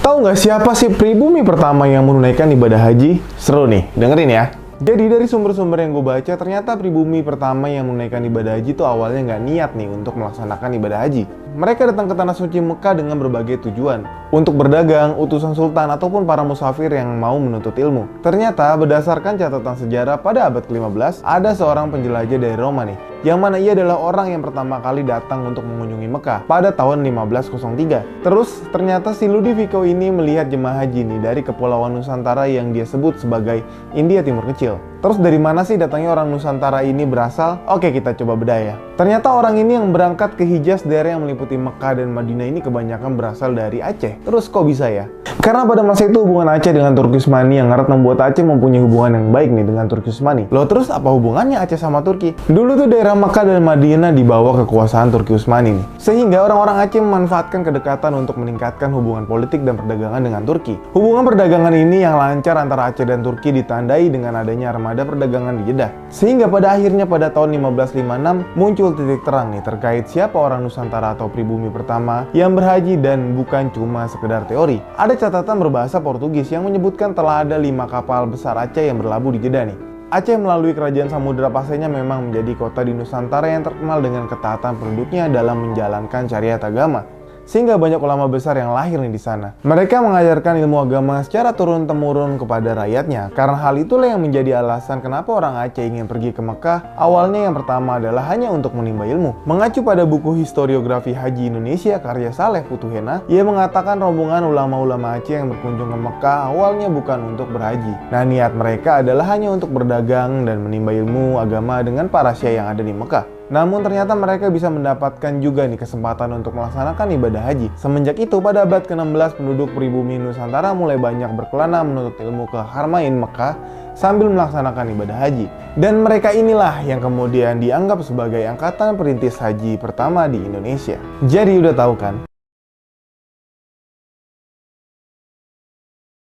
Tahu nggak siapa sih pribumi pertama yang menunaikan ibadah haji? Seru nih, dengerin ya. Jadi dari sumber-sumber yang gue baca, ternyata pribumi pertama yang menunaikan ibadah haji itu awalnya nggak niat nih untuk melaksanakan ibadah haji. Mereka datang ke tanah suci Mekah dengan berbagai tujuan. Untuk berdagang, utusan sultan, ataupun para musafir yang mau menuntut ilmu. Ternyata berdasarkan catatan sejarah pada abad ke-15, ada seorang penjelajah dari Roma nih, yang mana ia adalah orang yang pertama kali datang untuk mengunjungi Mekah pada tahun 1503. Terus ternyata si Ludovico ini melihat jemaah haji nih dari kepulauan Nusantara yang dia sebut sebagai India Timur Kecil. Terus dari mana sih datangnya orang Nusantara ini berasal? Oke, kita coba bedah ya. Ternyata orang ini yang berangkat ke Hijaz, daerah yang meliputi Mekah dan Madinah ini kebanyakan berasal dari Aceh. Terus kok bisa ya? Karena pada masa itu hubungan Aceh dengan Turki Utsmani yang erat membuat Aceh mempunyai hubungan yang baik nih dengan Turki Utsmani. Loh, terus apa hubungannya Aceh sama Turki? Dulu tuh daerah Mekah dan Madinah di bawah kekuasaan Turki Utsmani nih. Sehingga orang-orang Aceh memanfaatkan kedekatan untuk meningkatkan hubungan politik dan perdagangan dengan Turki. Hubungan perdagangan ini yang lancar antara Aceh dan Turki ditandai dengan adanya armada perdagangan di Jeddah. Sehingga pada akhirnya pada tahun 1556 muncul titik terang nih terkait siapa orang Nusantara atau pribumi pertama yang berhaji, dan bukan cuma sekedar teori. Ada catatan berbahasa Portugis yang menyebutkan telah ada 5 kapal besar Aceh yang berlabuh di Jeddah nih. Aceh melalui kerajaan Samudra Pasainya memang menjadi kota di Nusantara yang terkenal dengan ketaatan penduduknya dalam menjalankan syariat agama. Sehingga banyak ulama besar yang lahir nih di sana. Mereka mengajarkan ilmu agama secara turun-temurun kepada rakyatnya. Karena hal itulah yang menjadi alasan kenapa orang Aceh ingin pergi ke Mekah. Awalnya yang pertama adalah hanya untuk menimba ilmu. Mengacu pada buku Historiografi Haji Indonesia karya Saleh Futuhena, ia mengatakan rombongan ulama-ulama Aceh yang berkunjung ke Mekah awalnya bukan untuk berhaji. Nah, niat mereka adalah hanya untuk berdagang dan menimba ilmu agama dengan para syekh yang ada di Mekah. Namun ternyata mereka bisa mendapatkan juga nih kesempatan untuk melaksanakan ibadah haji. Semenjak itu pada abad ke-16 penduduk pribumi Nusantara mulai banyak berkelana menuntut ilmu ke Harmain Mekah sambil melaksanakan ibadah haji. Dan mereka inilah yang kemudian dianggap sebagai angkatan perintis haji pertama di Indonesia. Jadi udah tahu kan,